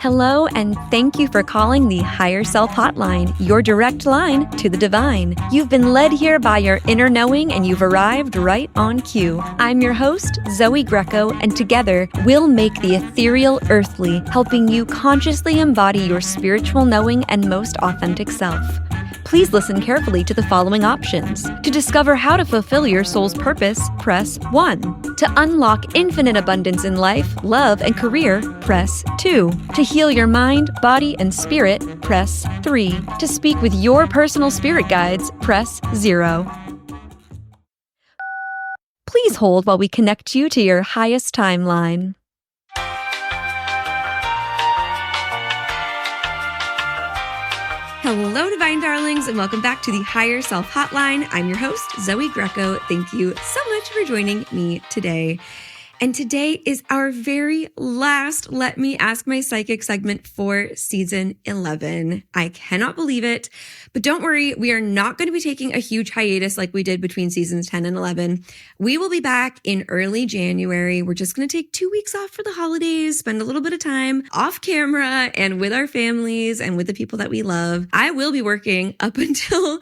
Hello, and thank you for calling the Higher Self Hotline, your direct line to the divine. You've been led here by your inner knowing, and you've arrived right on cue. I'm your host, Zoey Greco, and together we'll make the ethereal earthly, helping you consciously embody your spiritual knowing and most authentic self. Please listen carefully to the following options. To discover how to fulfill your soul's purpose, press 1. To unlock infinite abundance in life, love, and career, press 2. To heal your mind, body, and spirit, press 3. To speak with your personal spirit guides, press 0. Please hold while we connect you to your highest timeline. Hello, Divine Darlings, and welcome back to the Higher Self Hotline. I'm your host, Zoey Greco. Thank you so much for joining me today. And today is our very last Let Me Ask My Psychic segment for season 11. I cannot believe it, but don't worry, we are not going to be taking a huge hiatus like we did between seasons 10 and 11. We will be back in early January. We're just going to take 2 weeks off for the holidays, spend a little bit of time off camera and with our families and with the people that we love. I will be working up until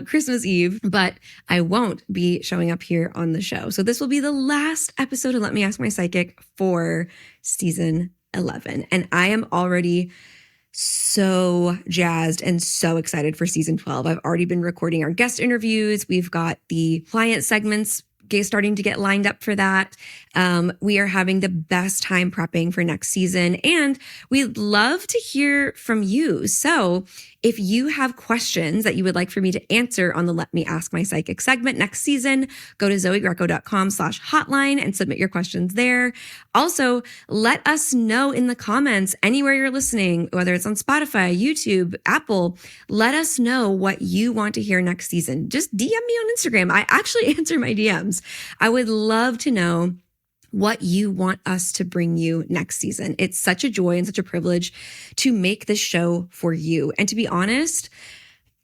Christmas Eve, but I won't be showing up here on the show. So this will be the last episode of Let Me Ask My Psychic for season 11. And I am already so jazzed and so excited for season 12. I've already been recording our guest interviews. We've got the client segments starting to get lined up for that. We are having the best time prepping for next season, and we'd love to hear from you. So if you have questions that you would like for me to answer on the Let Me Ask My Psychic segment next season, go to zoegreco.com/hotline and submit your questions there. Also, let us know in the comments anywhere you're listening, whether it's on Spotify, YouTube, Apple, let us know what you want to hear next season. Just DM me on Instagram. I actually answer my DMs. I would love to know what you want us to bring you next season. It's such a joy and such a privilege to make this show for you. And to be honest,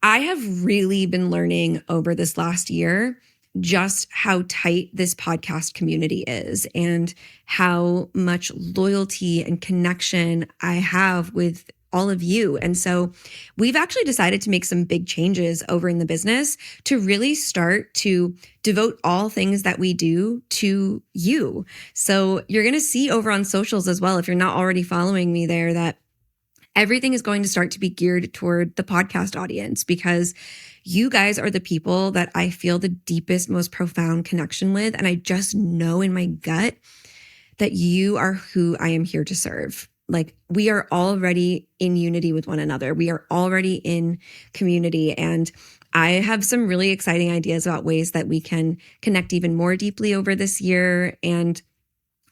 I have really been learning over this last year just how tight this podcast community is and how much loyalty and connection I have with all of you. And so we've actually decided to make some big changes over in the business to really start to devote all things that we do to you. So you're going to see over on socials as well, if you're not already following me there, that everything is going to start to be geared toward the podcast audience, because you guys are the people that I feel the deepest, most profound connection with. And I just know in my gut that you are who I am here to serve. Like, we are already in unity with one another. We are already in community. And I have some really exciting ideas about ways that we can connect even more deeply over this year. And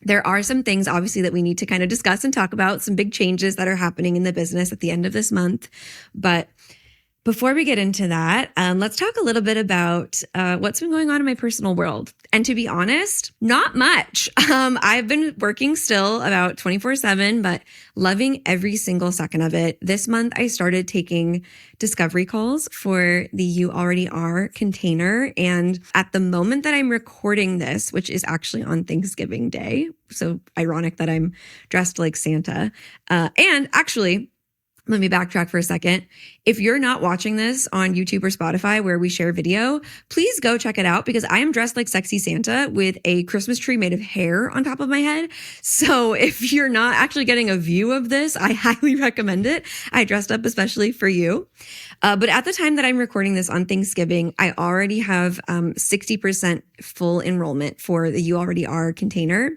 there are some things, obviously, that we need to kind of discuss and talk about, some big changes that are happening in the business at the end of this month. But before we get into that, let's talk a little bit about what's been going on in my personal world. And to be honest, not much. I've been working still about 24/7, but loving every single second of it. This month, I started taking discovery calls for the You Already Are container. And at the moment that I'm recording this, which is actually on Thanksgiving Day, so ironic that I'm dressed like Santa. And actually, let me backtrack for a second. If you're not watching this on YouTube or Spotify where we share video, please go check it out, because I am dressed like sexy Santa with a Christmas tree made of hair on top of my head. So if you're not actually getting a view of this, I highly recommend it. I dressed up especially for you. But at the time that I'm recording this on Thanksgiving, I already have 60% full enrollment for the You Already Are container.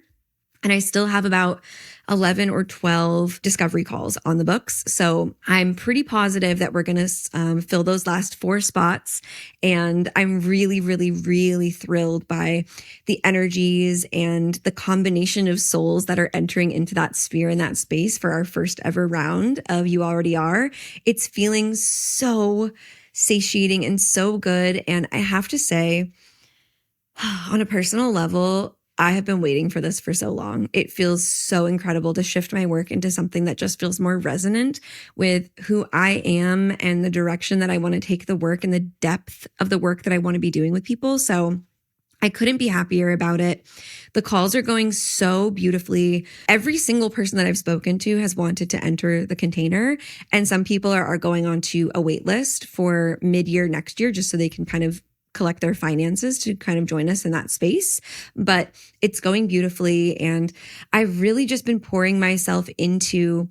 And I still have about 11 or 12 discovery calls on the books. So I'm pretty positive that we're going to fill those last 4 spots. And I'm really, really, really thrilled by the energies and the combination of souls that are entering into that sphere and that space for our first ever round of You Already Are. It's feeling so satiating and so good. And I have to say, on a personal level, I have been waiting for this for so long. It feels so incredible to shift my work into something that just feels more resonant with who I am and the direction that I want to take the work and the depth of the work that I want to be doing with people. So I couldn't be happier about it. The calls are going so beautifully. Every single person that I've spoken to has wanted to enter the container. And some people are going on to a wait list for mid-year next year, just so they can kind of collect their finances to kind of join us in that space. But it's going beautifully. And I've really just been pouring myself into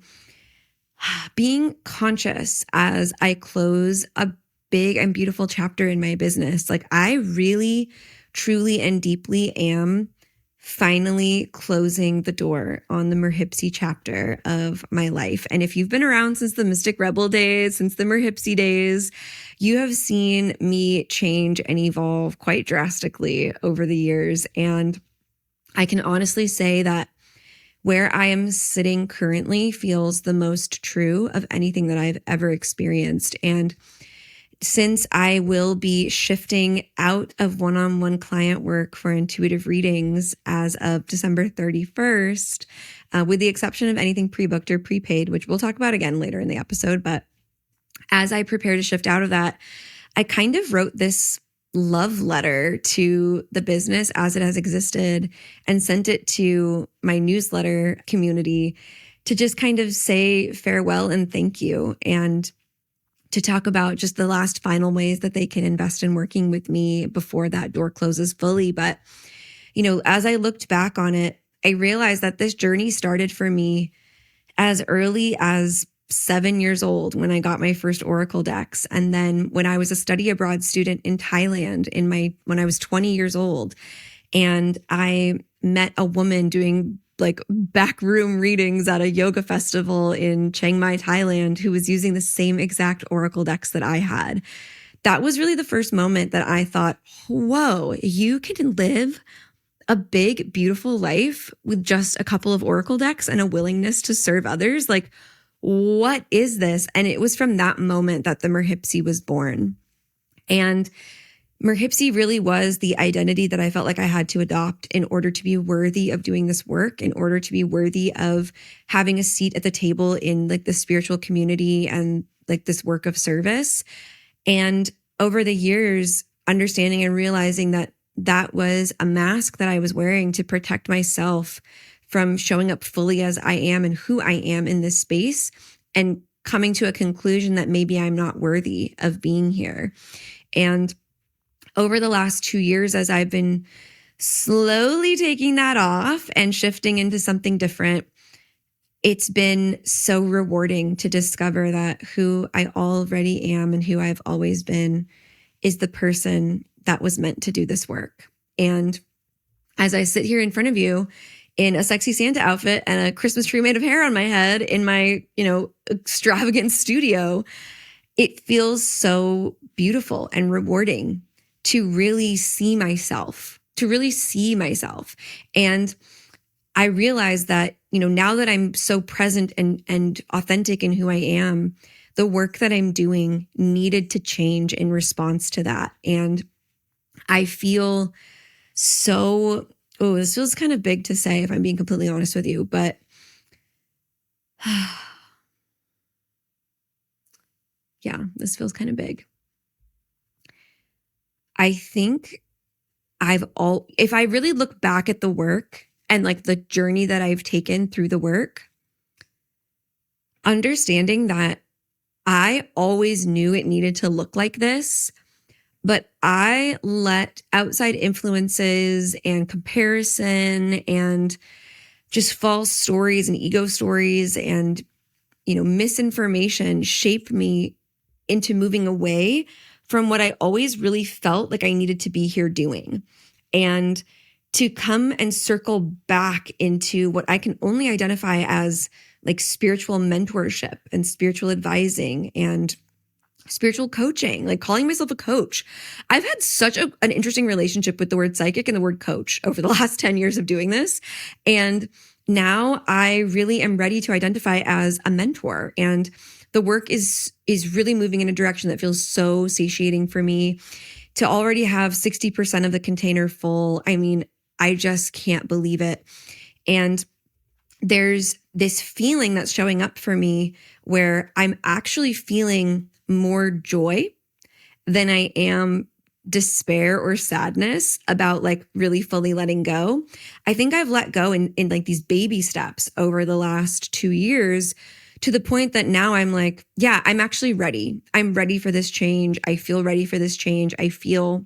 being conscious as I close a big and beautiful chapter in my business. Like, I really, truly, and deeply am finally closing the door on the Merhipsy chapter of my life. And if you've been around since the Mystic Rebel days, since the Merhipsy days, you have seen me change and evolve quite drastically over the years. And I can honestly say that where I am sitting currently feels the most true of anything that I've ever experienced. And since I will be shifting out of one-on-one client work for intuitive readings as of December 31st, with the exception of anything pre-booked or prepaid, which we'll talk about again later in the episode. But as I prepare to shift out of that, I kind of wrote this love letter to the business as it has existed and sent it to my newsletter community to just kind of say farewell and thank you, and to talk about just the last final ways that they can invest in working with me before that door closes fully. But, as I looked back on it, I realized that this journey started for me as early as 7 years old when I got my first Oracle decks. And then when I was a study abroad student in Thailand when I was 20 years old, and I met a woman doing like backroom readings at a yoga festival in Chiang Mai, Thailand, who was using the same exact Oracle decks that I had. That was really the first moment that I thought, whoa, you can live a big, beautiful life with just a couple of Oracle decks and a willingness to serve others. Like, what is this? And it was from that moment that the Merhipsy was born. And Merhipsy really was the identity that I felt like I had to adopt in order to be worthy of doing this work, in order to be worthy of having a seat at the table in like the spiritual community and like this work of service. And over the years, understanding and realizing that that was a mask that I was wearing to protect myself from showing up fully as I am and who I am in this space, and coming to a conclusion that maybe I'm not worthy of being here. And over the last 2 years, as I've been slowly taking that off and shifting into something different, it's been so rewarding to discover that who I already am and who I've always been is the person that was meant to do this work. And as I sit here in front of you in a sexy Santa outfit and a Christmas tree made of hair on my head in my, extravagant studio, it feels so beautiful and rewarding to really see myself. And I realize that, now that I'm so present and authentic in who I am, the work that I'm doing needed to change in response to that. And I feel this feels kind of big to say if I'm being completely honest with you, but yeah, this feels kind of big. I think if I really look back at the work and like the journey that I've taken through the work, understanding that I always knew it needed to look like this, but I let outside influences and comparison and just false stories and ego stories and, misinformation shape me into moving away from what I always really felt like I needed to be here doing, and to come and circle back into what I can only identify as like spiritual mentorship and spiritual advising and spiritual coaching, like calling myself a coach. I've had such an interesting relationship with the word psychic and the word coach over the last 10 years of doing this. And now I really am ready to identify as a mentor. And the work is really moving in a direction that feels so satiating for me. To already have 60% of the container full, I mean, I just can't believe it. And there's this feeling that's showing up for me where I'm actually feeling more joy than I am despair or sadness about like really fully letting go. I think I've let go in like these baby steps over the last 2 years, to the point that now I'm like, yeah, I'm actually ready. I'm ready for this change. I feel ready for this change. I feel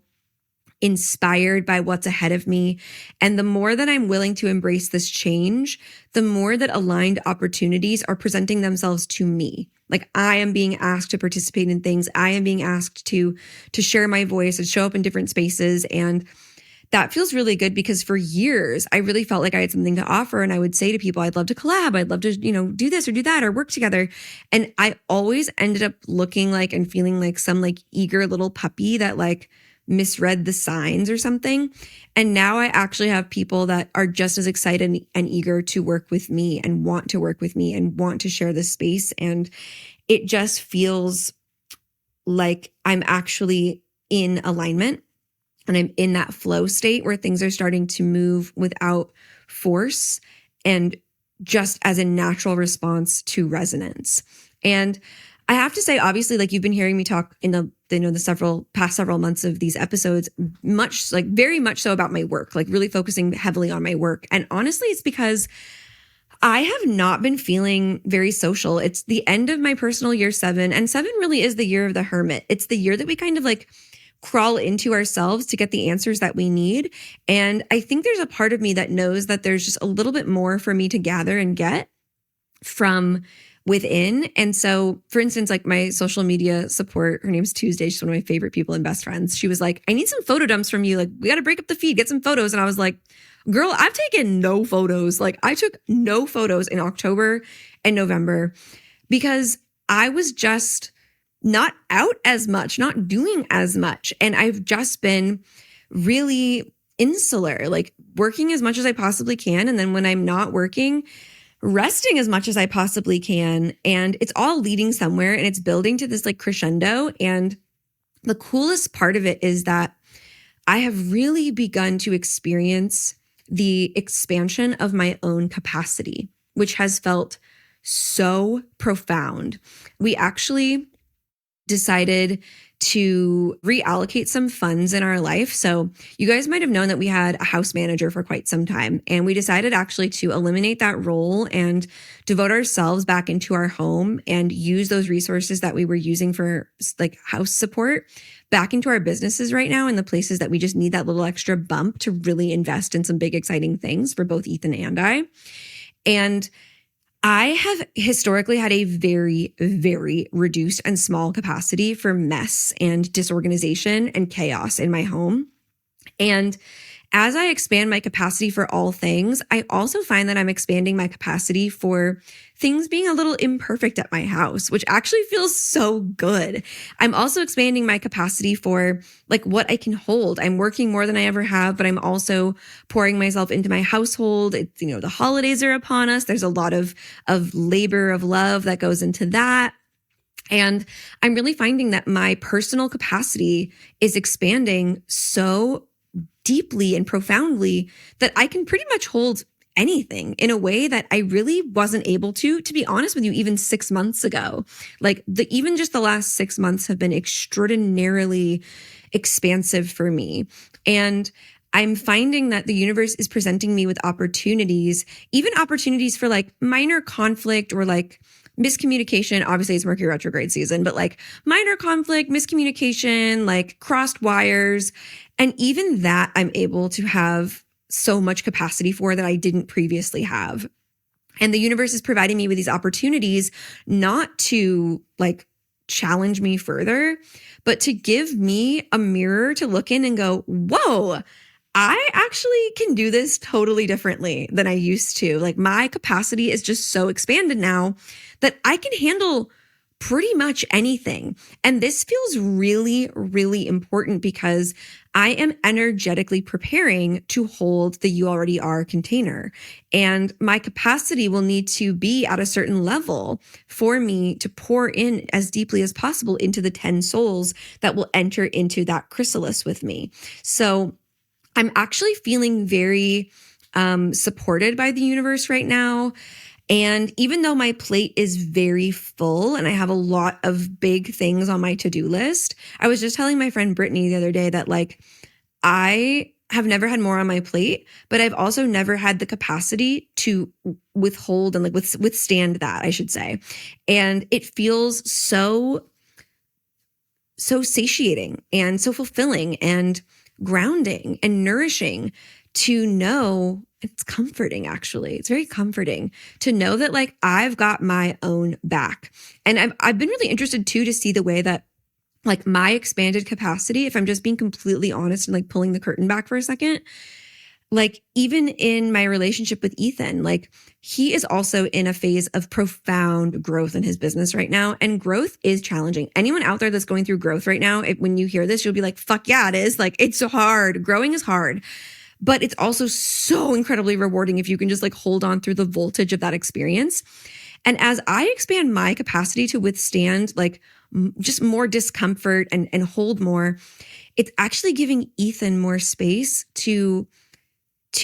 inspired by what's ahead of me. And the more that I'm willing to embrace this change, the more that aligned opportunities are presenting themselves to me. Like I am being asked to participate in things. I am being asked to share my voice and show up in different spaces. And that feels really good, because for years, I really felt like I had something to offer. And I would say to people, I'd love to collab. I'd love to, do this or do that or work together. And I always ended up looking like and feeling like some like eager little puppy that like misread the signs or something. And now I actually have people that are just as excited and eager to work with me and want to work with me and want to share this space. And it just feels like I'm actually in alignment and I'm in that flow state where things are starting to move without force and just as a natural response to resonance. And I have to say, obviously, like you've been hearing me talk in the past several months of these episodes, very much so about my work, like really focusing heavily on my work. And honestly, it's because I have not been feeling very social. It's the end of my personal year 7, and 7 really is the year of the hermit. It's the year that we kind of like crawl into ourselves to get the answers that we need. And I think there's a part of me that knows that there's just a little bit more for me to gather and get from within. And so, for instance, like my social media support, her name's Tuesday. She's one of my favorite people and best friends. She was like, I need some photo dumps from you. Like, we got to break up the feed, get some photos. And I was like, girl, I've taken no photos. Like I took no photos in October and November because I was just not out as much, not doing as much. And I've just been really insular, like working as much as I possibly can. And then when I'm not working, resting as much as I possibly can. And it's all leading somewhere and it's building to this like crescendo. And the coolest part of it is that I have really begun to experience the expansion of my own capacity, which has felt so profound. We actually decided to reallocate some funds in our life. So you guys might have known that we had a house manager for quite some time, and we decided actually to eliminate that role and devote ourselves back into our home and use those resources that we were using for like house support back into our businesses right now in the places that we just need that little extra bump to really invest in some big, exciting things for both Ethan and I. And I have historically had a very, very reduced and small capacity for mess and disorganization and chaos in my home. And as I expand my capacity for all things, I also find that I'm expanding my capacity for things being a little imperfect at my house, which actually feels so good. I'm also expanding my capacity for like what I can hold. I'm working more than I ever have, but I'm also pouring myself into my household. It's, the holidays are upon us. There's a lot of labor of love that goes into that. And I'm really finding that my personal capacity is expanding so deeply and profoundly that I can pretty much hold anything in a way that I really wasn't able to be honest with you, even 6 months ago. Like even just the last 6 months have been extraordinarily expansive for me. And I'm finding that the universe is presenting me with opportunities, even opportunities for like minor conflict or like miscommunication. Obviously it's Mercury retrograde season, but like minor conflict, miscommunication, like crossed wires. And even that I'm able to have so much capacity for that I didn't previously have. And the universe is providing me with these opportunities not to like challenge me further, but to give me a mirror to look in and go, whoa, I actually can do this totally differently than I used to. Like my capacity is just so expanded now that I can handle pretty much anything. And this feels really, really important because I am energetically preparing to hold the You Already Are container. And my capacity will need to be at a certain level for me to pour in as deeply as possible into the 10 souls that will enter into that chrysalis with me. So I'm actually feeling very supported by the universe right now. And even though my plate is very full and I have a lot of big things on my to-do list, I was just telling my friend Brittany the other day that like I have never had more on my plate, but I've also never had the capacity to withhold and like withstand that, I should say. And it feels so satiating and so fulfilling and grounding and nourishing to know. It's comforting, actually. It's very comforting to know that like I've got my own back. And I've been really interested too to see the way that like my expanded capacity, if I'm just being completely honest and like pulling the curtain back for a second, like even in my relationship with Ethan, like he is also in a phase of profound growth in his business right now. And growth is challenging. Anyone out there that's going through growth right now, when you hear this, you'll be like, fuck yeah, it is. Like it's so hard. Growing is hard. But it's also so incredibly rewarding if you can just like hold on through the voltage of that experience. And as I expand my capacity to withstand like just more discomfort and hold more, it's actually giving Ethan more space to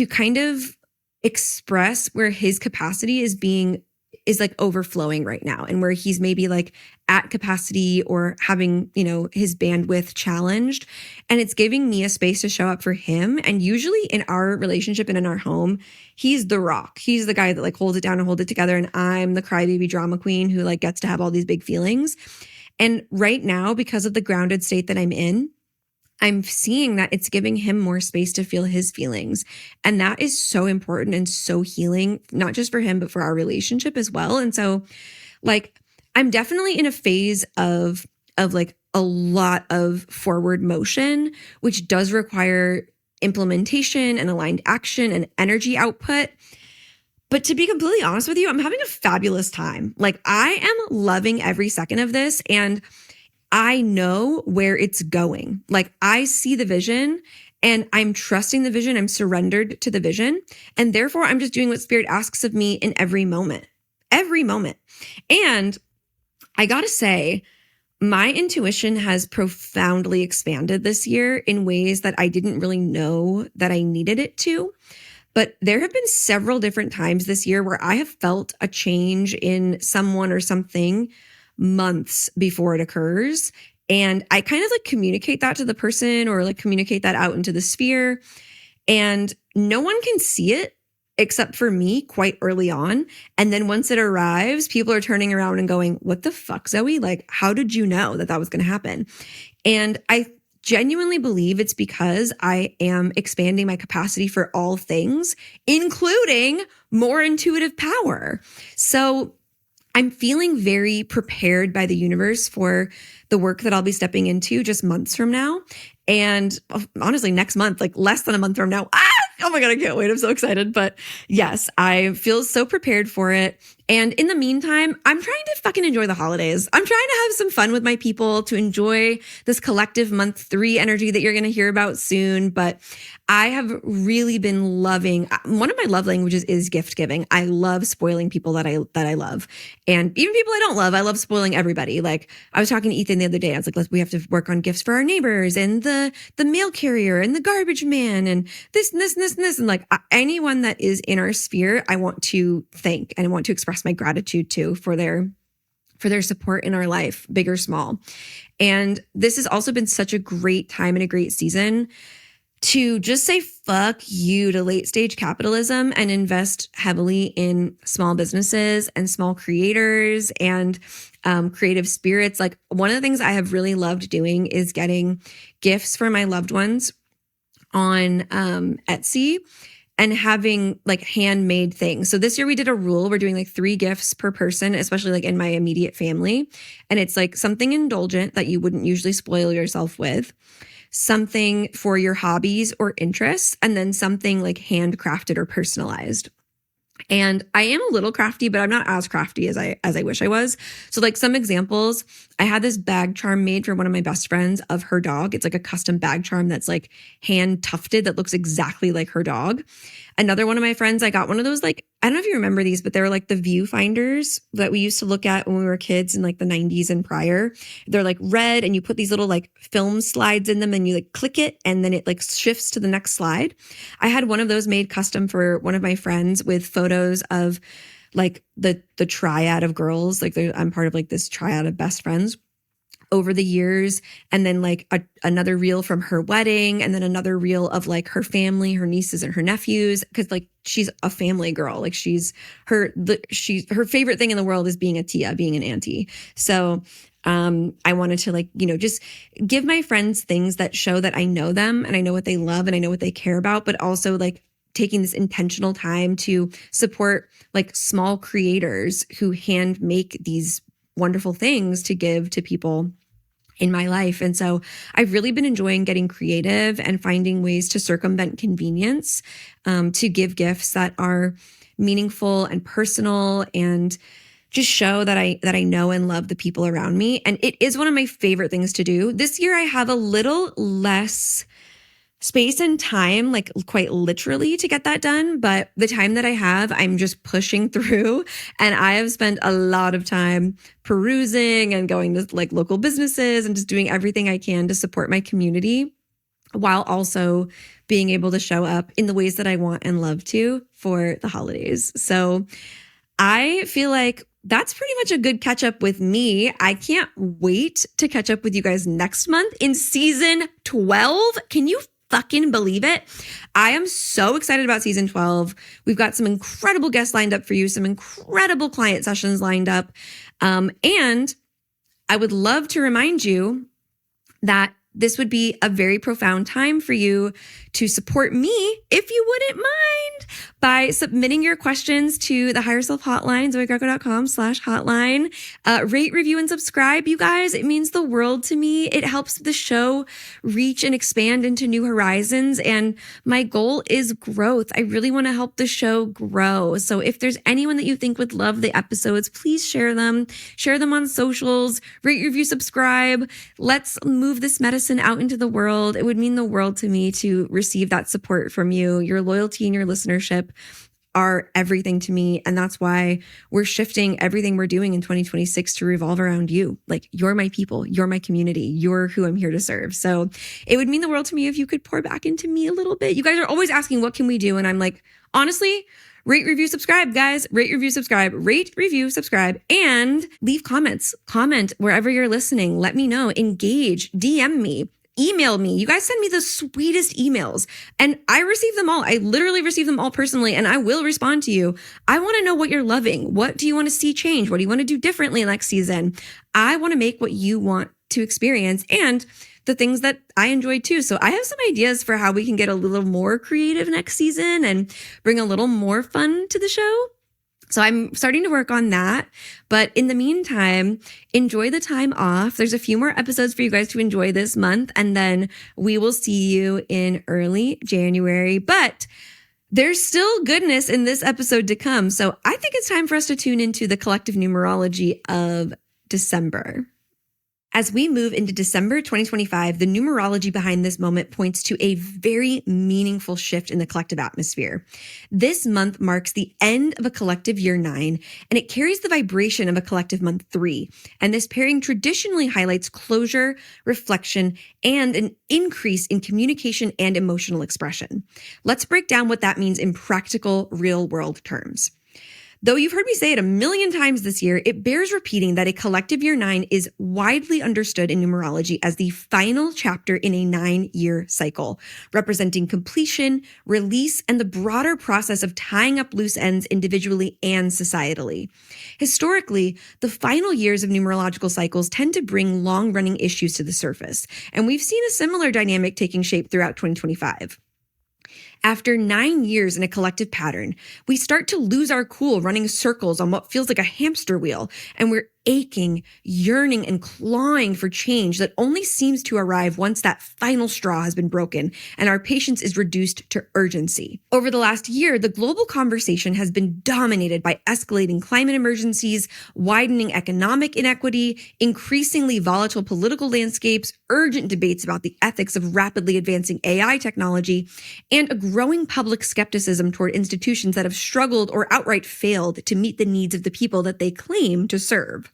kind of express where his capacity is like overflowing right now, and where he's maybe like at capacity or having, you know, his bandwidth challenged. And it's giving me a space to show up for him. And usually in our relationship and in our home, he's the rock. He's the guy that like holds it down and holds it together. And I'm the crybaby drama queen who like gets to have all these big feelings. And right now, because of the grounded state that I'm in, I'm seeing that it's giving him more space to feel his feelings. And that is so important and so healing, not just for him, but for our relationship as well. And so like, I'm definitely in a phase of like a lot of forward motion, which does require implementation and aligned action and energy output. But to be completely honest with you, I'm having a fabulous time. Like I am loving every second of this, and I know where it's going. Like I see the vision and I'm trusting the vision. I'm surrendered to the vision. And therefore I'm just doing what Spirit asks of me in every moment. And I gotta say, my intuition has profoundly expanded this year in ways that I didn't really know that I needed it to. But there have been several different times this year where I have felt a change in someone or something months before it occurs. And I kind of like communicate that to the person or like communicate that out into the sphere. And no one can see it except for me quite early on. And then once it arrives, people are turning around and going, what the fuck, Zoey? Like, how did you know that that was going to happen? And I genuinely believe it's because I am expanding my capacity for all things, including more intuitive power. So I'm feeling very prepared by the universe for the work that I'll be stepping into just months from now. And honestly, next month, like less than a month from now. Oh my God, I can't wait. I'm so excited. But yes, I feel so prepared for it. And in the meantime, I'm trying to fucking enjoy the holidays. I'm trying to have some fun with my people, to enjoy this collective month 3 energy that you're going to hear about soon. But I have really been loving, one of my love languages is gift giving. I love spoiling people that I love. And even people I don't love, I love spoiling everybody. Like I was talking to Ethan the other day. I was like, we have to work on gifts for our neighbors and the mail carrier and the garbage man and this and this and this and this. And like anyone that is in our sphere, I want to thank and I want to express my gratitude to for their support in our life, big or small. And this has also been such a great time and a great season to just say fuck you to late stage capitalism and invest heavily in small businesses and small creators and creative spirits. Like one of the things I have really loved doing is getting gifts for my loved ones on Etsy and having like handmade things. So this year we did a rule. We're doing like 3 gifts per person, especially like in my immediate family. And it's like something indulgent that you wouldn't usually spoil yourself with, something for your hobbies or interests, and then something like handcrafted or personalized. And I am a little crafty, but I'm not as crafty as I wish I was. So like some examples, I had this bag charm made for one of my best friends of her dog. It's like a custom bag charm that's like hand tufted that looks exactly like her dog. Another one of my friends, I got one of those, like, I don't know if you remember these, but they were like the viewfinders that we used to look at when we were kids in like the 90s and prior. They're like red and you put these little like film slides in them and you like click it and then it like shifts to the next slide. I had one of those made custom for one of my friends with photos of like the triad of girls. Like I'm part of like this triad of best friends over the years. And then like another reel from her wedding, and then another reel of like her family, her nieces and her nephews. Cause like she's a family girl. Like her favorite thing in the world is being a tia, being an auntie. So I wanted to like, just give my friends things that show that I know them and I know what they love and I know what they care about, but also like taking this intentional time to support like small creators who hand make these wonderful things to give to people in my life. And so I've really been enjoying getting creative and finding ways to circumvent convenience, to give gifts that are meaningful and personal and just show that I know and love the people around me. And it is one of my favorite things to do. This year I have a little less space and time, like quite literally, to get that done. But the time that I have, I'm just pushing through. And I have spent a lot of time perusing and going to like local businesses and just doing everything I can to support my community, while also being able to show up in the ways that I want and love to for the holidays. So I feel like that's pretty much a good catch up with me. I can't wait to catch up with you guys next month in season 12. Can you fucking believe it? I am so excited about season 12. We've got some incredible guests lined up for you, some incredible client sessions lined up. And I would love to remind you that this would be a very profound time for you to support me, if you wouldn't mind, by submitting your questions to the Higher Self Hotline, zoegreco.com/hotline. Rate, review, and subscribe, you guys. It means the world to me. It helps the show reach and expand into new horizons. And my goal is growth. I really want to help the show grow. So if there's anyone that you think would love the episodes, please share them. Share them on socials. Rate, review, subscribe. Let's move this medicine out into the world. It would mean the world to me to receive that support from you. Your loyalty and your listenership are everything to me. And that's why we're shifting everything we're doing in 2026 to revolve around you. Like, you're my people, you're my community, you're who I'm here to serve. So it would mean the world to me if you could pour back into me a little bit. You guys are always asking, what can we do? And I'm like, honestly, rate, review, subscribe, guys. Rate, review, subscribe, and leave comments. Comment wherever you're listening. Let me know. Engage. DM me. Email me. You guys send me the sweetest emails and I receive them all. I literally receive them all personally, and I will respond to you. I want to know what you're loving. What do you want to see change? What do you want to do differently next season? I want to make what you want to experience and the things that I enjoy too. So I have some ideas for how we can get a little more creative next season and bring a little more fun to the show. So I'm starting to work on that. But in the meantime, enjoy the time off. There's a few more episodes for you guys to enjoy this month, and then we will see you in early January. But there's still goodness in this episode to come. So I think it's time for us to tune into the collective numerology of December. As we move into December 2025, the numerology behind this moment points to a very meaningful shift in the collective atmosphere. This month marks the end of a collective year 9, and it carries the vibration of a collective month 3. And this pairing traditionally highlights closure, reflection, and an increase in communication and emotional expression. Let's break down what that means in practical, real-world terms. Though you've heard me say it a million times this year, it bears repeating that a collective year 9 is widely understood in numerology as the final chapter in a 9-year cycle, representing completion, release, and the broader process of tying up loose ends individually and societally. Historically, the final years of numerological cycles tend to bring long-running issues to the surface, and we've seen a similar dynamic taking shape throughout 2025. After 9 years in a collective pattern, we start to lose our cool running circles on what feels like a hamster wheel, and we're aching, yearning, and clawing for change that only seems to arrive once that final straw has been broken and our patience is reduced to urgency. Over the last year, the global conversation has been dominated by escalating climate emergencies, widening economic inequity, increasingly volatile political landscapes, urgent debates about the ethics of rapidly advancing AI technology, and a growing public skepticism toward institutions that have struggled or outright failed to meet the needs of the people that they claim to serve.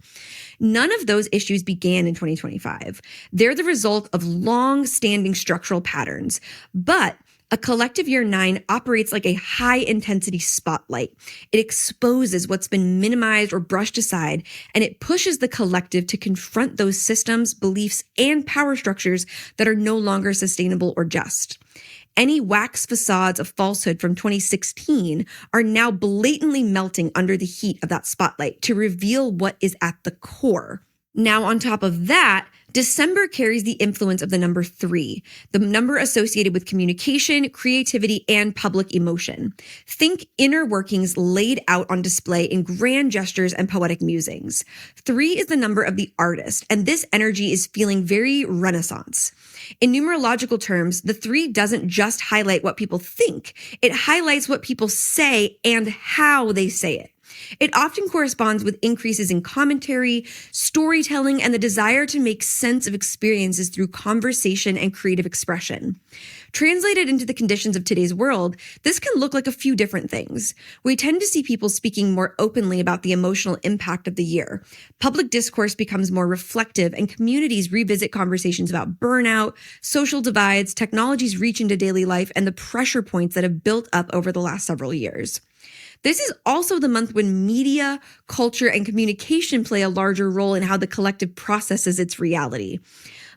None of those issues began in 2025. They're the result of long-standing structural patterns, but A collective year 9 operates like a high-intensity spotlight. It exposes what's been minimized or brushed aside, and it pushes the collective to confront those systems, beliefs, and power structures that are no longer sustainable or just. Any wax facades of falsehood from 2016 are now blatantly melting under the heat of that spotlight to reveal what is at the core. Now, on top of that, December carries the influence of the number 3, the number associated with communication, creativity, and public emotion. Think inner workings laid out on display in grand gestures and poetic musings. 3 is the number of the artist, and this energy is feeling very Renaissance. In numerological terms, the 3 doesn't just highlight what people think, it highlights what people say and how they say it. It often corresponds with increases in commentary, storytelling, and the desire to make sense of experiences through conversation and creative expression. Translated into the conditions of today's world, this can look like a few different things. We tend to see people speaking more openly about the emotional impact of the year. Public discourse becomes more reflective, and communities revisit conversations about burnout, social divides, technology's reach into daily life, and the pressure points that have built up over the last several years. This is also the month when media, culture, and communication play a larger role in how the collective processes its reality.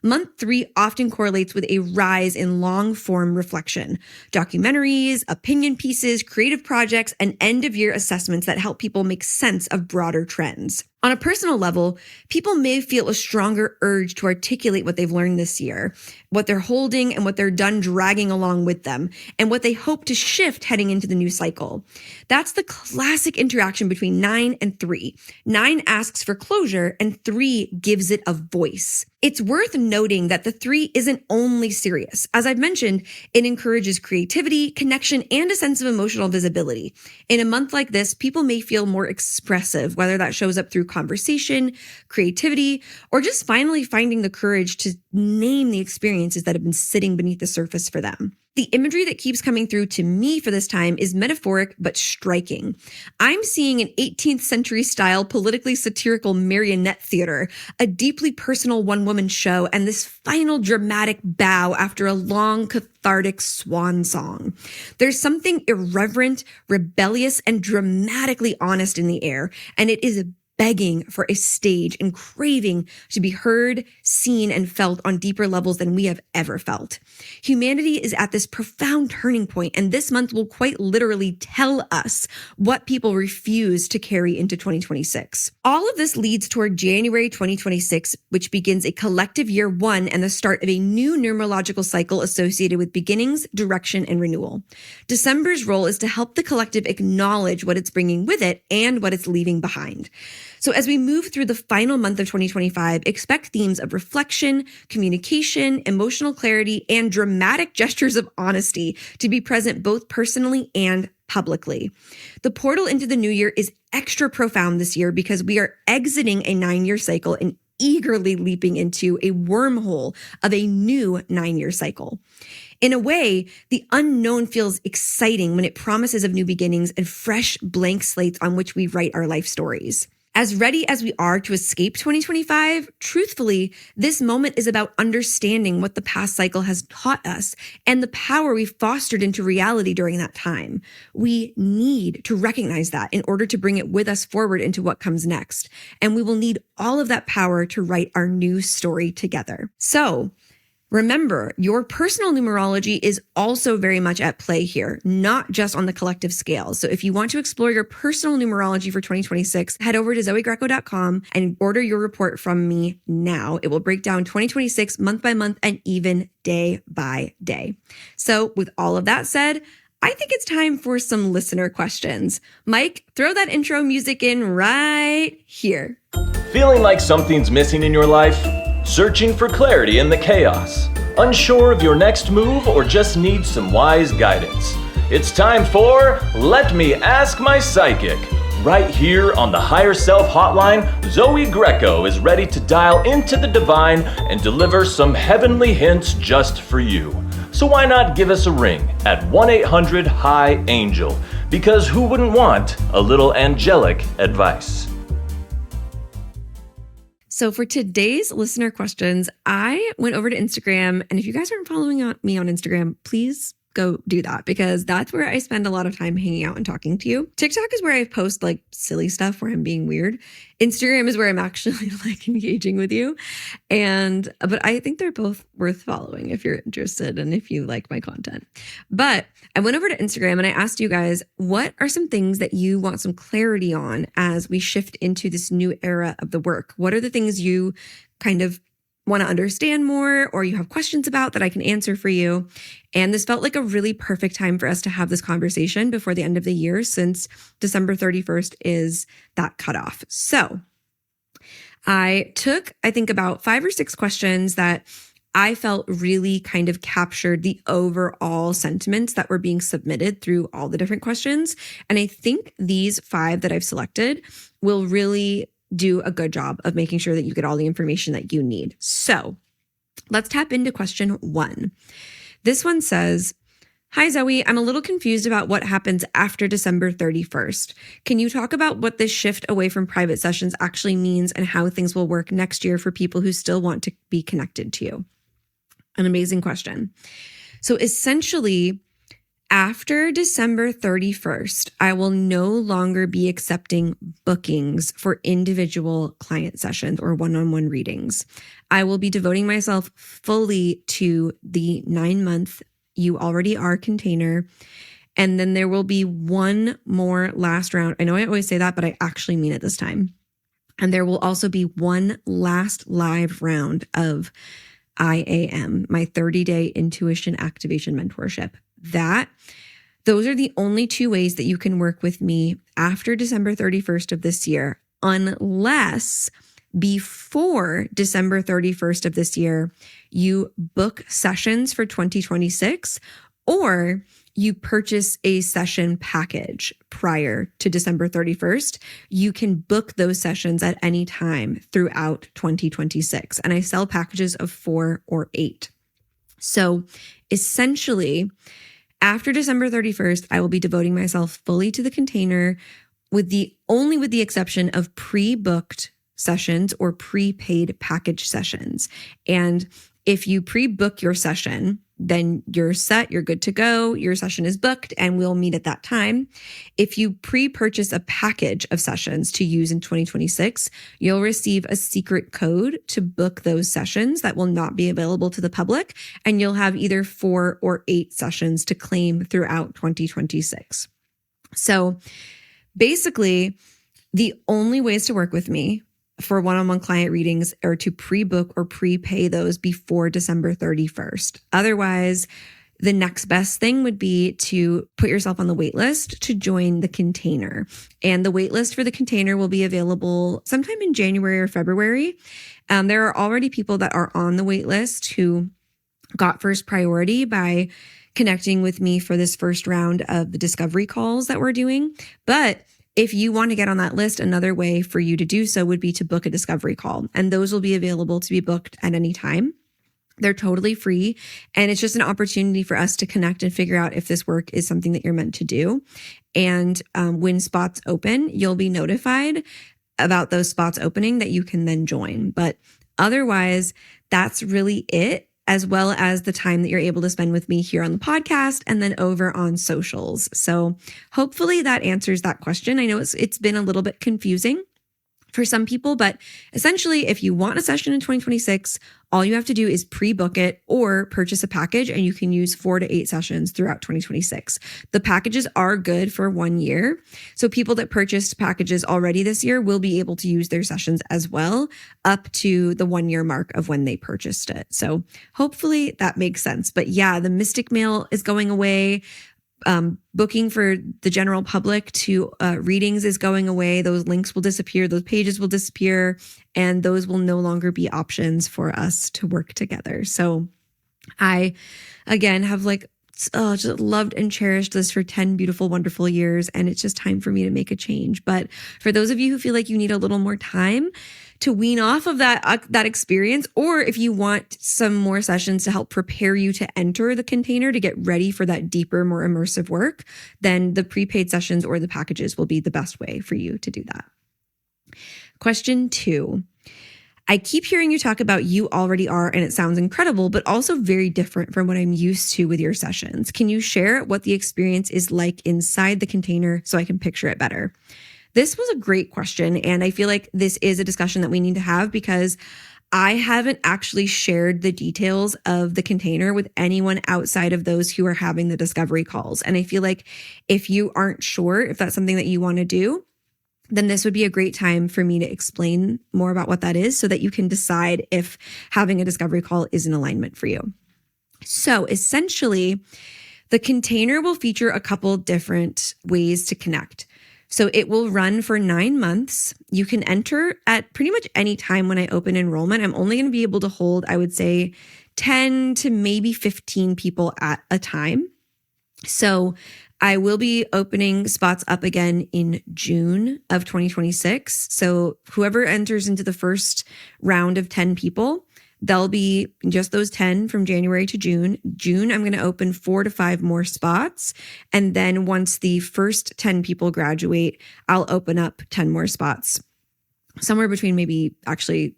Month 3 often correlates with a rise in long-form reflection, documentaries, opinion pieces, creative projects, and end-of-year assessments that help people make sense of broader trends. On a personal level, people may feel a stronger urge to articulate what they've learned this year, what they're holding and what they're done dragging along with them, and what they hope to shift heading into the new cycle. That's the classic interaction between 9 and 3. 9 asks for closure, and 3 gives it a voice. It's worth noting that the 3 isn't only serious. As I've mentioned, it encourages creativity, connection, and a sense of emotional visibility. In a month like this, people may feel more expressive, whether that shows up through conversation, creativity, or just finally finding the courage to name the experiences that have been sitting beneath the surface for them. The imagery that keeps coming through to me for this time is metaphoric but striking. I'm seeing an 18th century style politically satirical marionette theater, a deeply personal one-woman show, and this final dramatic bow after a long cathartic swan song. There's something irreverent, rebellious, and dramatically honest in the air, and it is begging for a stage and craving to be heard, seen, and felt on deeper levels than we have ever felt. Humanity is at this profound turning point, and this month will quite literally tell us what people refuse to carry into 2026. All of this leads toward January 2026, which begins a collective year 1 and the start of a new numerological cycle associated with beginnings, direction, and renewal. December's role is to help the collective acknowledge what it's bringing with it and what it's leaving behind. So as we move through the final month of 2025, expect themes of reflection, communication, emotional clarity, and dramatic gestures of honesty to be present both personally and publicly. The portal into the new year is extra profound this year because we are exiting a 9-year cycle and eagerly leaping into a wormhole of a new 9-year cycle. In a way, the unknown feels exciting when it promises of new beginnings and fresh blank slates on which we write our life stories. As ready as we are to escape 2025, truthfully, this moment is about understanding what the past cycle has taught us and the power we fostered into reality during that time. We need to recognize that in order to bring it with us forward into what comes next. And we will need all of that power to write our new story together. So, remember, your personal numerology is also very much at play here, not just on the collective scale. So if you want to explore your personal numerology for 2026, head over to zoegreco.com and order your report from me now. It will break down 2026 month by month and even day by day. So with all of that said, I think it's time for some listener questions. Mike, throw that intro music in right here. Feeling like something's missing in your life? Searching for clarity in the chaos? Unsure of your next move or just need some wise guidance? It's time for Let Me Ask My Psychic. Right here on the Higher Self Hotline, Zoey Greco is ready to dial into the divine and deliver some heavenly hints just for you. So why not give us a ring at 1-800-HIGH-ANGEL? Because who wouldn't want a little angelic advice? So for today's listener questions, I went over to Instagram, and if you guys aren't following me on Instagram, please go do that because that's where I spend a lot of time hanging out and talking to you. TikTok is where I post like silly stuff where I'm being weird. Instagram is where I'm actually like engaging with you. But I think they're both worth following if you're interested and if you like my content. But I went over to Instagram and I asked you guys, what are some things that you want some clarity on as we shift into this new era of the work? What are the things you kind of want to understand more or you have questions about that I can answer for you? And this felt like a really perfect time for us to have this conversation before the end of the year, since December 31st is that cutoff. So I took, I think, about 5 or 6 questions that I felt really kind of captured the overall sentiments that were being submitted through all the different questions. And I think these 5 that I've selected will really do a good job of making sure that you get all the information that you need. So let's tap into question 1. This one says, "Hi, Zoey. I'm a little confused about what happens after December 31st. Can you talk about what this shift away from private sessions actually means and how things will work next year for people who still want to be connected to you?" An amazing question. So essentially, after December 31st, I will no longer be accepting bookings for individual client sessions or one-on-one readings. I will be devoting myself fully to the 9-month You Already Are container. And then there will be one more last round. I know I always say that, but I actually mean it this time. And there will also be one last live round of IAM, my 30-day intuition activation mentorship. Those are the only 2 ways that you can work with me after December 31st of this year, unless before December 31st of this year, you book sessions for 2026 or you purchase a session package prior to December 31st. You can book those sessions at any time throughout 2026. And I sell packages of 4 or 8. So essentially, after December 31st, I will be devoting myself fully to the container with the exception of pre-booked sessions or prepaid package sessions. And if you pre-book your session, then you're set, you're good to go, your session is booked, and we'll meet at that time. If you pre-purchase a package of sessions to use in 2026, you'll receive a secret code to book those sessions that will not be available to the public, and you'll have either 4 or 8 sessions to claim throughout 2026. So basically, the only ways to work with me for one-on-one client readings are to pre-book or prepay those before December 31st. Otherwise, the next best thing would be to put yourself on the wait list to join the container. And the wait list for the container will be available sometime in January or February. There are already people that are on the wait list who got first priority by connecting with me for this first round of the discovery calls that we're doing. But if you want to get on that list, another way for you to do so would be to book a discovery call. And those will be available to be booked at any time. They're totally free. And it's just an opportunity for us to connect and figure out if this work is something that you're meant to do. And when spots open, you'll be notified about those spots opening that you can then join. But otherwise, that's really it, as well as the time that you're able to spend with me here on the podcast and then over on socials. So hopefully that answers that question. I know it's been a little bit confusing for some people, but essentially, if you want a session in 2026, all you have to do is pre-book it or purchase a package, and you can use 4 to 8 sessions throughout 2026. The packages are good for 1 year. So people that purchased packages already this year will be able to use their sessions as well up to the 1-year mark of when they purchased it. So hopefully that makes sense. But yeah, the Mystic Mail is going away. Booking for the general public to readings is going away. Those links will disappear. Those pages will disappear, and those will no longer be options for us to work together. So I, again, have just loved and cherished this for 10 beautiful, wonderful years. And it's just time for me to make a change. But for those of you who feel like you need a little more time to wean off of that experience, or if you want some more sessions to help prepare you to enter the container to get ready for that deeper, more immersive work, then the prepaid sessions or the packages will be the best way for you to do that. Question 2. I keep hearing you talk about you already are, and it sounds incredible, but also very different from what I'm used to with your sessions. Can you share what the experience is like inside the container so I can picture it better? This was a great question. And I feel like this is a discussion that we need to have because I haven't actually shared the details of the container with anyone outside of those who are having the discovery calls. And I feel like if you aren't sure if that's something that you want to do, then this would be a great time for me to explain more about what that is so that you can decide if having a discovery call is in alignment for you. So essentially, the container will feature a couple different ways to connect. So it will run for 9 months. You can enter at pretty much any time when I open enrollment. I'm only going to be able to hold, I would say, 10 to maybe 15 people at a time. So I will be opening spots up again in June of 2026. So whoever enters into the first round of 10 people, they'll be just those 10 from January to June. June, I'm going to open 4 to 5 more spots. And then once the first 10 people graduate, I'll open up 10 more spots. Somewhere between maybe actually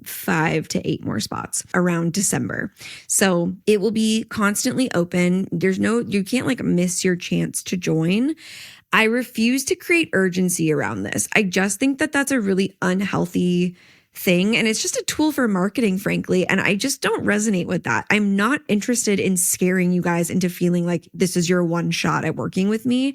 5 to 8 more spots around December. So it will be constantly open. You can't like miss your chance to join. I refuse to create urgency around this. I just think that that's a really unhealthy thing. And it's just a tool for marketing, frankly. And I just don't resonate with that. I'm not interested in scaring you guys into feeling like this is your one shot at working with me.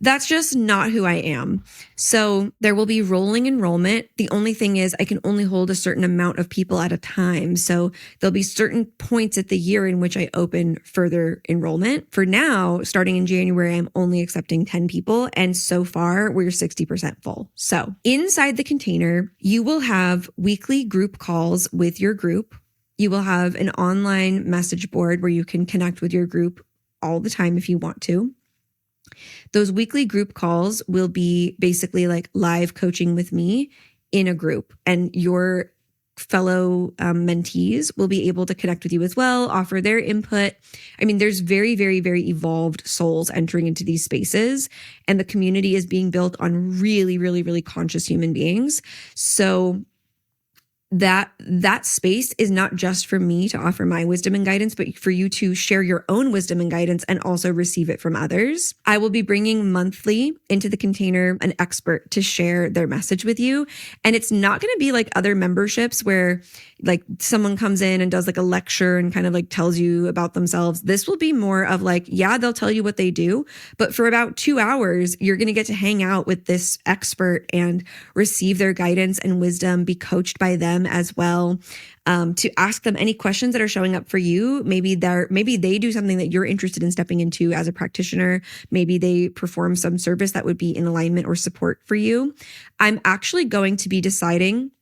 That's just not who I am. So there will be rolling enrollment. The only thing is I can only hold a certain amount of people at a time. So there'll be certain points at the year in which I open further enrollment. For now, starting in January, I'm only accepting 10 people. And so far, we're 60% full. So inside the container, you will have weekly group calls with your group. You will have an online message board where you can connect with your group all the time if you want to. Those weekly group calls will be basically like live coaching with me in a group, and your fellow mentees will be able to connect with you as well, offer their input. I mean, there's very, very, very evolved souls entering into these spaces, and the community is being built on really, really, really conscious human beings. So that space is not just for me to offer my wisdom and guidance, but for you to share your own wisdom and guidance and also receive it from others. I will be bringing monthly into the container an expert to share their message with you. And it's not going to be like other memberships where like someone comes in and does like a lecture and kind of like tells you about themselves. This will be more of like, yeah, they'll tell you what they do, but for about 2 hours, you're going to get to hang out with this expert and receive their guidance and wisdom, be coached by them as well, to ask them any questions that are showing up for you. Maybe they do something that you're interested in stepping into as a practitioner. Maybe they perform some service that would be in alignment or support for you. I'm actually going to be deciding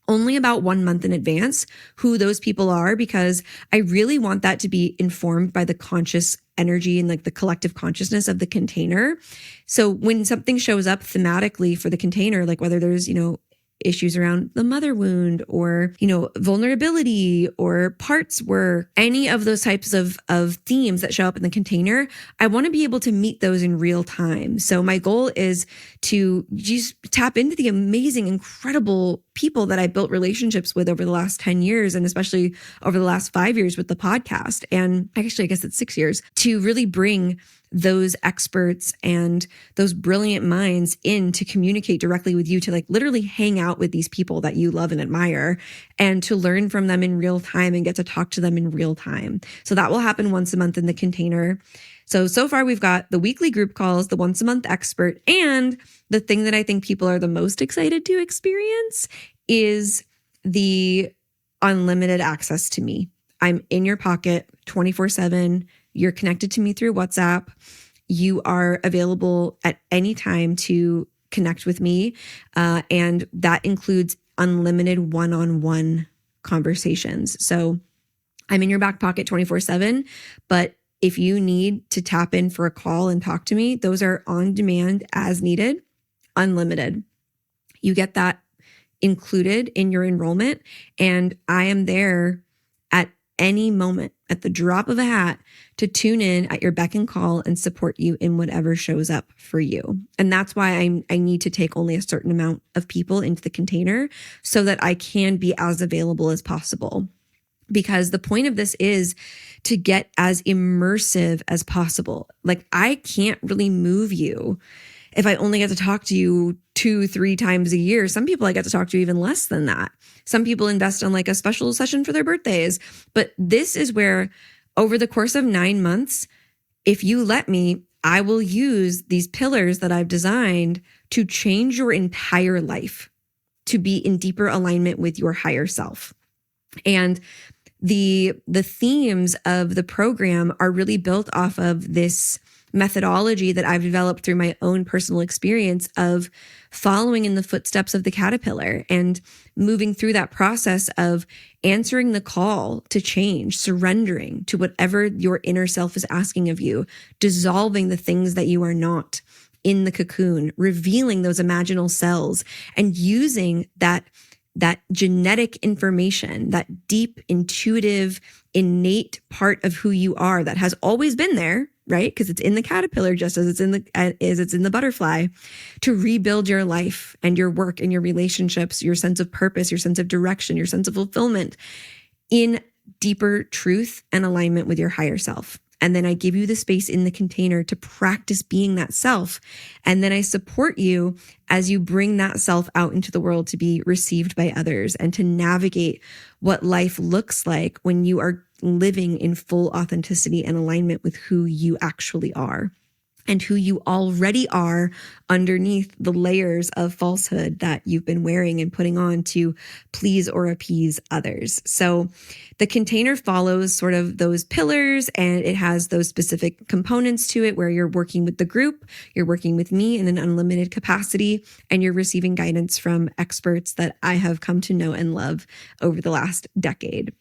only about 1 month in advance who those people are, because I really want that to be informed by the conscious energy and like the collective consciousness of the container. So when something shows up thematically for the container, like whether there's, issues around the mother wound or, vulnerability or parts work, any of those types of themes that show up in the container, I want to be able to meet those in real time. So my goal is to just tap into the amazing, incredible people that I built relationships with over the last 10 years, and especially over the last 5 years with the podcast. And actually, I guess it's 6 years, to really bring those experts and those brilliant minds in to communicate directly with you, to like literally hang out with these people that you love and admire and to learn from them in real time and get to talk to them in real time. So that will happen once a month in the container. So far we've got the weekly group calls, the once a month expert, and the thing that I think people are the most excited to experience is the unlimited access to me. I'm in your pocket 24/7. You're connected to me through WhatsApp. You are available at any time to connect with me. And that includes unlimited one-on-one conversations. So I'm in your back pocket 24/7, but if you need to tap in for a call and talk to me, those are on demand as needed, unlimited. You get that included in your enrollment, and I am there at any moment at the drop of a hat to tune in at your beck and call and support you in whatever shows up for you. And that's why I need to take only a certain amount of people into the container so that I can be as available as possible. Because the point of this is to get as immersive as possible. Like, I can't really move you if I only get to talk to you 2-3 times a year. Some people I get to talk to even less than that. Some people invest on like a special session for their birthdays. But this is where over the course of 9 months, if you let me, I will use these pillars that I've designed to change your entire life, to be in deeper alignment with your higher self. And the themes of the program are really built off of this methodology that I've developed through my own personal experience of following in the footsteps of the caterpillar and moving through that process of answering the call to change, surrendering to whatever your inner self is asking of you, dissolving the things that you are not in the cocoon, revealing those imaginal cells, and using that genetic information, that deep, intuitive, innate part of who you are that has always been there, right? Because it's in the caterpillar, just as it's in the butterfly, to rebuild your life and your work and your relationships, your sense of purpose, your sense of direction, your sense of fulfillment in deeper truth and alignment with your higher self. And then I give you the space in the container to practice being that self. And then I support you as you bring that self out into the world to be received by others and to navigate what life looks like when you are living in full authenticity and alignment with who you actually are and who you already are underneath the layers of falsehood that you've been wearing and putting on to please or appease others. So the container follows sort of those pillars, and it has those specific components to it where you're working with the group, you're working with me in an unlimited capacity, and you're receiving guidance from experts that I have come to know and love over the last decade.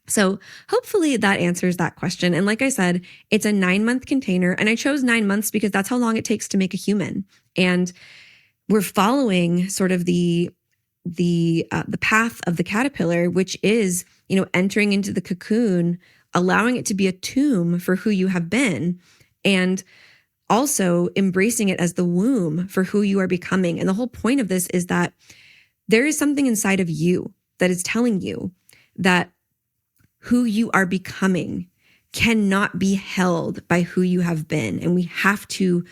So hopefully that answers that question. And like I said, it's a 9-month container, and I chose 9 months because that's how long it takes to make a human. And we're following sort of the path of the caterpillar, which is, entering into the cocoon, allowing it to be a tomb for who you have been, and also embracing it as the womb for who you are becoming. And the whole point of this is that there is something inside of you that is telling you that who you are becoming cannot be held by who you have been. And we have to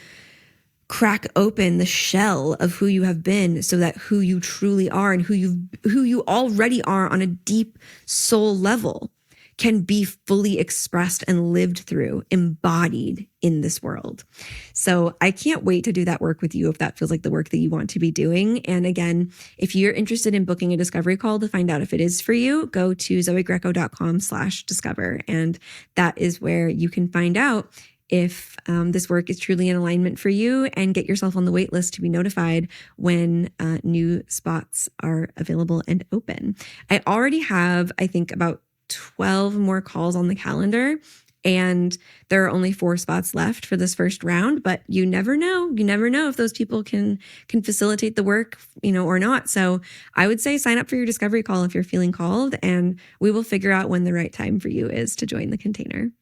crack open the shell of who you have been so that who you truly are and who you already are on a deep soul level can be fully expressed and lived through, embodied in this world. So I can't wait to do that work with you if that feels like the work that you want to be doing. And again, if you're interested in booking a discovery call to find out if it is for you, go to zoegreco.com/discover. And that is where you can find out if this work is truly in alignment for you and get yourself on the wait list to be notified when new spots are available and open. I already have, I think, about 12 more calls on the calendar, and there are only 4 spots left for this first round, but you never know. You never know if those people can facilitate the work, or not. So I would say sign up for your discovery call if you're feeling called, and we will figure out when the right time for you is to join the container.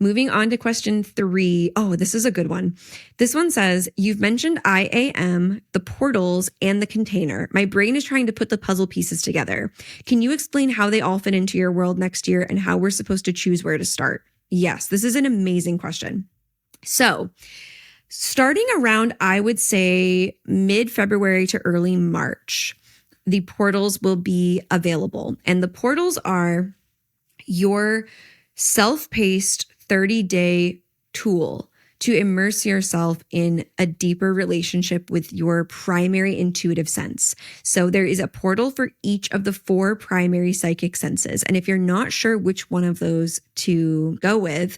Moving on to question 3. Oh, this is a good one. This one says, you've mentioned IAM, the portals, and the container. My brain is trying to put the puzzle pieces together. Can you explain how they all fit into your world next year and how we're supposed to choose where to start? Yes, this is an amazing question. So starting around, I would say mid-February to early March, the portals will be available. And the portals are your self-paced 30-day tool to immerse yourself in a deeper relationship with your primary intuitive sense. So there is a portal for each of the 4 primary psychic senses. And if you're not sure which one of those to go with,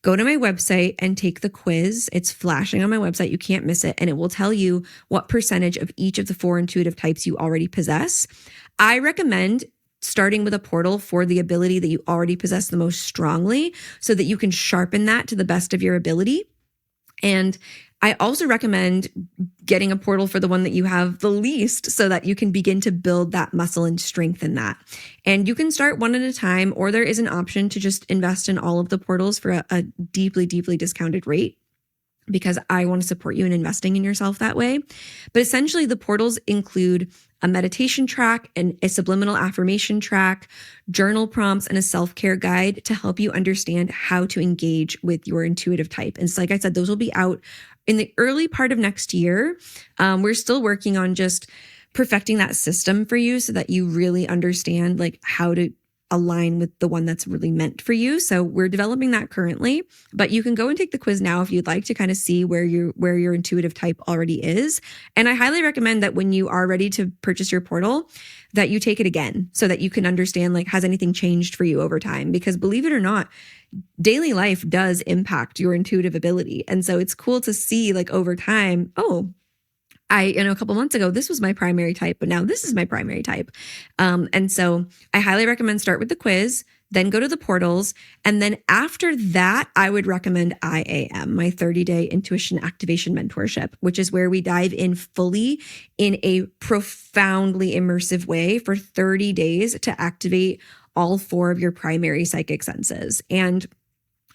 go to my website and take the quiz. It's flashing on my website. You can't miss it. And it will tell you what percentage of each of the 4 intuitive types you already possess. I recommend starting with a portal for the ability that you already possess the most strongly so that you can sharpen that to the best of your ability. And I also recommend getting a portal for the one that you have the least so that you can begin to build that muscle and strengthen that. And you can start one at a time, or there is an option to just invest in all of the portals for a deeply, deeply discounted rate, because I want to support you in investing in yourself that way. But essentially, the portals include a meditation track and a subliminal affirmation track, journal prompts, and a self-care guide to help you understand how to engage with your intuitive type. And so, like I said, those will be out in the early part of next year. We're still working on just perfecting that system for you so that you really understand like how to align with the one that's really meant for you. So we're developing that currently, but you can go and take the quiz now if you'd like to kind of see where your intuitive type already is. And I highly recommend that when you are ready to purchase your portal, that you take it again so that you can understand, like, has anything changed for you over time? Because believe it or not, daily life does impact your intuitive ability. And so it's cool to see, like, over time, oh, a couple months ago, this was my primary type, but now this is my primary type. And so I highly recommend start with the quiz, then go to the portals. And then after that, I would recommend IAM, my 30-day intuition activation mentorship, which is where we dive in fully in a profoundly immersive way for 30 days to activate all 4 of your primary psychic senses. And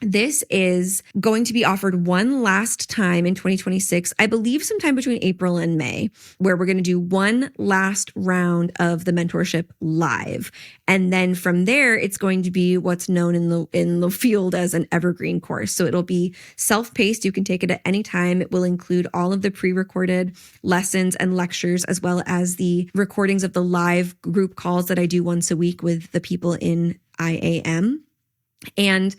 this is going to be offered one last time in 2026, I believe sometime between April and May, where we're going to do one last round of the mentorship live. And then from there, it's going to be what's known in the field as an evergreen course. So it'll be self-paced. You can take it at any time. It will include all of the pre-recorded lessons and lectures, as well as the recordings of the live group calls that I do once a week with the people in IAM. And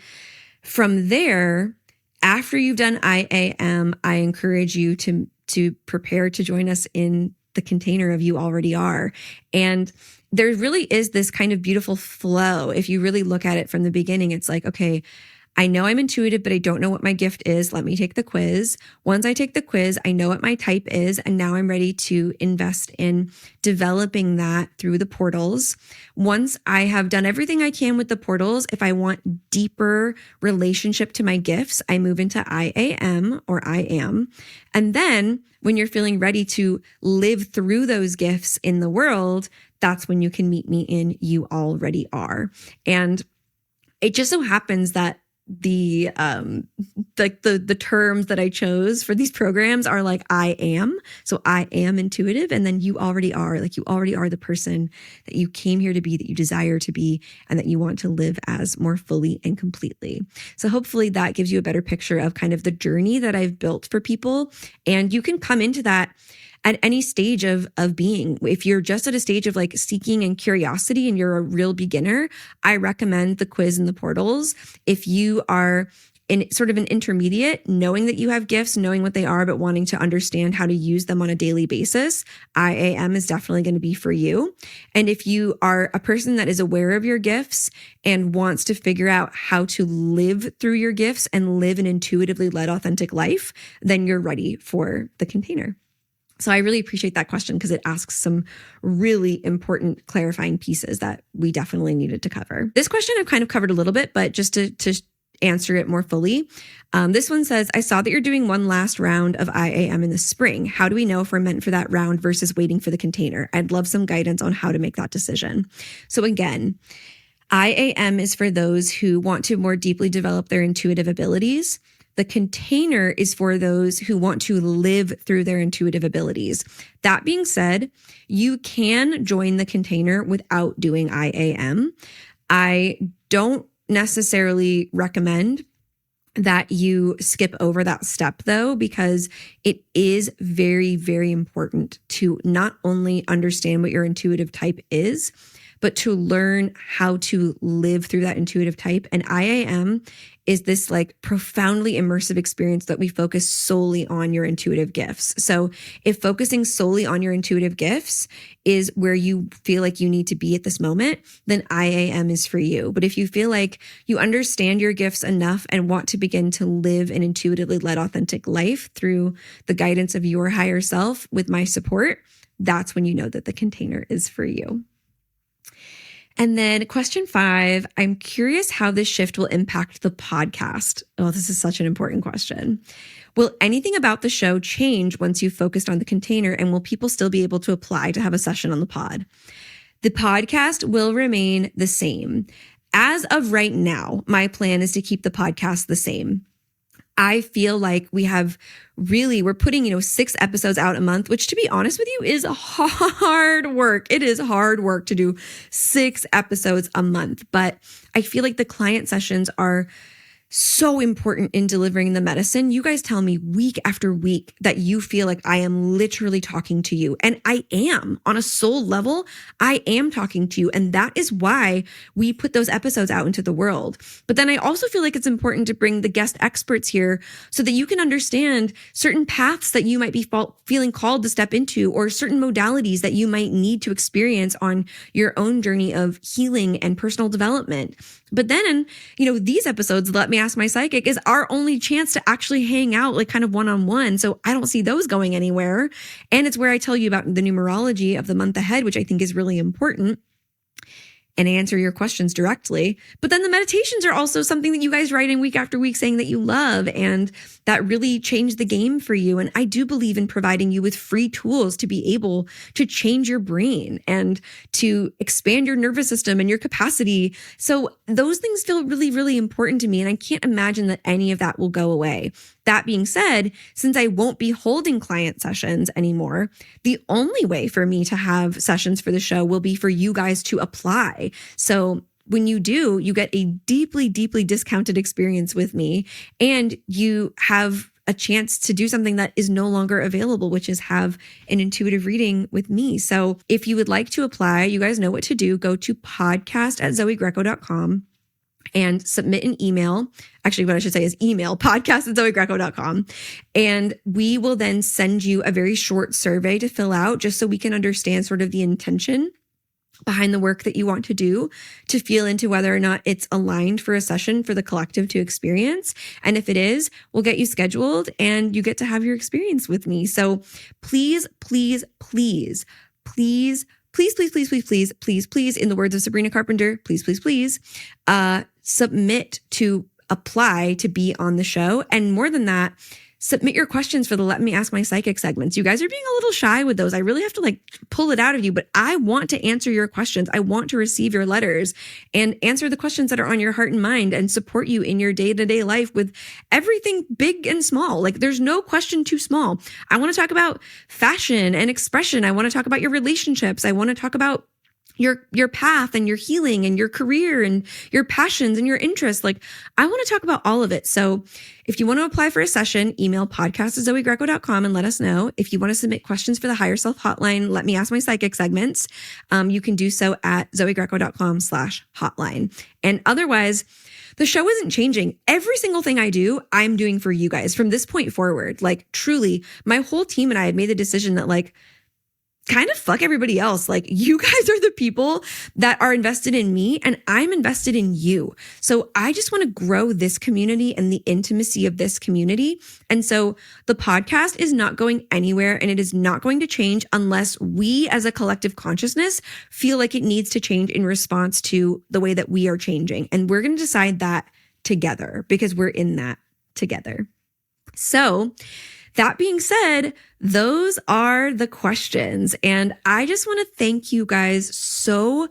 from there, after you've done IAM, I encourage you to prepare to join us in the container of You Already Are. And there really is this kind of beautiful flow. If you really look at it from the beginning, it's like, okay, I know I'm intuitive, but I don't know what my gift is. Let me take the quiz. Once I take the quiz, I know what my type is. And now I'm ready to invest in developing that through the portals. Once I have done everything I can with the portals, if I want deeper relationship to my gifts, I move into IAM or I am. And then when you're feeling ready to live through those gifts in the world, that's when you can meet me in You Already Are. And it just so happens that the terms that I chose for these programs are like I am. So I am intuitive. And then you already are, like you already are the person that you came here to be, that you desire to be, and that you want to live as more fully and completely. So hopefully that gives you a better picture of kind of the journey that I've built for people. And you can come into that at any stage of being. If you're just at a stage of like seeking and curiosity and you're a real beginner, I recommend the quiz and the portals. If you are in sort of an intermediate, knowing that you have gifts, knowing what they are, but wanting to understand how to use them on a daily basis, IAM is definitely going to be for you. And if you are a person that is aware of your gifts and wants to figure out how to live through your gifts and live an intuitively led, authentic life, then you're ready for the container. So I really appreciate that question because it asks some really important clarifying pieces that we definitely needed to cover. This question I've kind of covered a little bit, but just to answer it more fully. This one says, I saw that you're doing one last round of IAM in the spring. How do we know if we're meant for that round versus waiting for the container? I'd love some guidance on how to make that decision. So again, IAM is for those who want to more deeply develop their intuitive abilities. The container is for those who want to live through their intuitive abilities. That being said, you can join the container without doing IAM. I don't necessarily recommend that you skip over that step though, because it is very, very important to not only understand what your intuitive type is, but to learn how to live through that intuitive type. And IAM is this like profoundly immersive experience that we focus solely on your intuitive gifts. So if focusing solely on your intuitive gifts is where you feel like you need to be at this moment, then IAM is for you. But if you feel like you understand your gifts enough and want to begin to live an intuitively led, authentic life through the guidance of your higher self with my support, that's when you know that the container is for you. And then question 5, I'm curious how this shift will impact the podcast. Oh, this is such an important question. Will anything about the show change once you've focused on the container, and will people still be able to apply to have a session on the pod? The podcast will remain the same. As of right now, my plan is to keep the podcast the same. I feel like we're putting, 6 episodes out a month, which, to be honest with you, is hard work. It is hard work to do 6 episodes a month. But I feel like the client sessions are so important in delivering the medicine. You guys tell me week after week that you feel like I am literally talking to you. And I am. On a soul level, I am talking to you. And that is why we put those episodes out into the world. But then I also feel like it's important to bring the guest experts here so that you can understand certain paths that you might be feeling called to step into, or certain modalities that you might need to experience on your own journey of healing and personal development. But then, these episodes, Let Me Ask My Psychic, is our only chance to actually hang out like kind of one-on-one. So I don't see those going anywhere. And it's where I tell you about the numerology of the month ahead, which I think is really important, and answer your questions directly. But then the meditations are also something that you guys write in week after week saying that you love, and that really changed the game for you. And I do believe in providing you with free tools to be able to change your brain and to expand your nervous system and your capacity. So those things feel really, really important to me. And I can't imagine that any of that will go away. That being said, since I won't be holding client sessions anymore, the only way for me to have sessions for the show will be for you guys to apply. So when you do, you get a deeply, deeply discounted experience with me, and you have a chance to do something that is no longer available, which is have an intuitive reading with me. So if you would like to apply, you guys know what to do. Go to podcast@zoegreco.com and submit an email. Actually, what I should say is email podcast@zoegreco.com. And we will then send you a very short survey to fill out, just so we can understand sort of the intention behind the work that you want to do, to feel into whether or not it's aligned for a session for the collective to experience. And if it is, we'll get you scheduled and you get to have your experience with me. So please, please, please, please, please, please, please, please, please, please, please, in the words of Sabrina Carpenter, please, please, please, submit to apply to be on the show. And more than that, submit your questions for the Let Me Ask My Psychic segments. You guys are being a little shy with those. I really have to pull it out of you, but I want to answer your questions. I want to receive your letters and answer the questions that are on your heart and mind, and support you in your day-to-day life with everything big and small. There's no question too small. I want to talk about fashion and expression. I want to talk about your relationships. I want to talk about your path and your healing and your career and your passions and your interests. I want to talk about all of it. So if you want to apply for a session, email podcast@zoegreco.com and let us know. If you want to submit questions for the Higher Self Hotline, Let Me Ask My Psychic segments, you can do so at zoegreco.com/hotline. And otherwise, the show isn't changing. Every single thing I do, I'm doing for you guys from this point forward. Truly, my whole team and I have made the decision that kind of fuck everybody else. You guys are the people that are invested in me, and I'm invested in you. So I just want to grow this community and the intimacy of this community. And so the podcast is not going anywhere, and it is not going to change unless we as a collective consciousness feel like it needs to change in response to the way that we are changing. And we're going to decide that together, because we're in that together. So that being said, those are the questions. And I just want to thank you guys so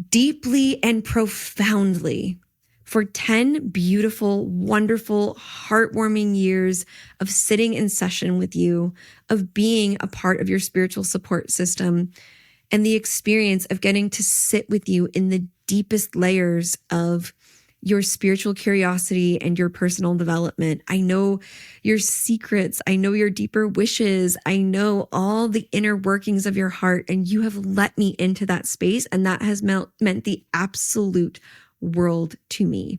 deeply and profoundly for 10 beautiful, wonderful, heartwarming years of sitting in session with you, of being a part of your spiritual support system, and the experience of getting to sit with you in the deepest layers of your spiritual curiosity and your personal development. I know your secrets. I know your deeper wishes. I know all the inner workings of your heart, and you have let me into that space, and that has meant the absolute world to me.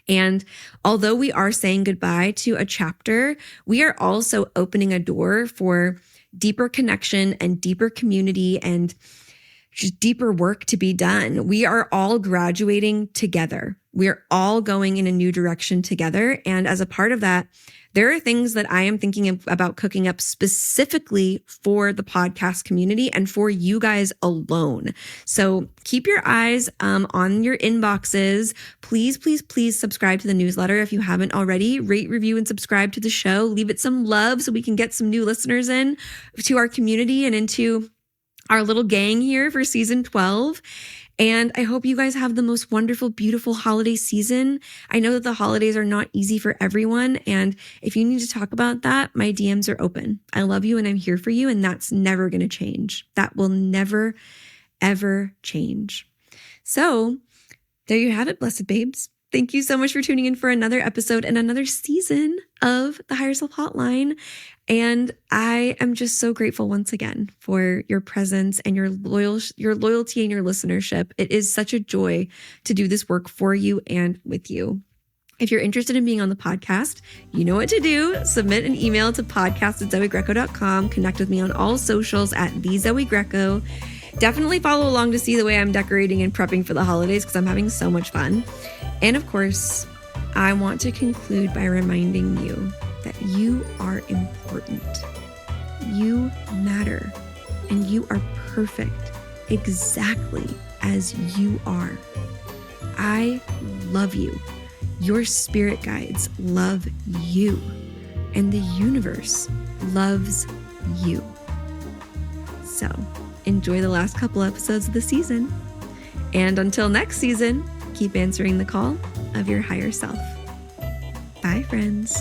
And although we are saying goodbye to a chapter, we are also opening a door for deeper connection and deeper community and just deeper work to be done. We are all graduating together. We're all going in a new direction together. And as a part of that, there are things that I am thinking about cooking up specifically for the podcast community and for you guys alone. So keep your eyes on your inboxes. Please, please, please subscribe to the newsletter if you haven't already. Rate, review, and subscribe to the show. Leave it some love so we can get some new listeners in to our community and into our little gang here for season 12. And I hope you guys have the most wonderful, beautiful holiday season. I know that the holidays are not easy for everyone. And if you need to talk about that, my DMs are open. I love you and I'm here for you. And that's never going to change. That will never, ever change. So there you have it, blessed babes. Thank you so much for tuning in for another episode and another season of the Higher Self Hotline. And I am just so grateful once again for your presence and your loyalty and your listenership. It is such a joy to do this work for you and with you. If you're interested in being on the podcast, you know what to do. Submit an email to podcast@zoegreco.com. Connect with me on all socials at @thezoegreco. Definitely follow along to see the way I'm decorating and prepping for the holidays because I'm having so much fun. And of course, I want to conclude by reminding you that you are important. You matter, and you are perfect exactly as you are. I love you. Your spirit guides love you, and the universe loves you. So enjoy the last couple episodes of the season. And until next season, keep answering the call of your higher self. Bye, friends.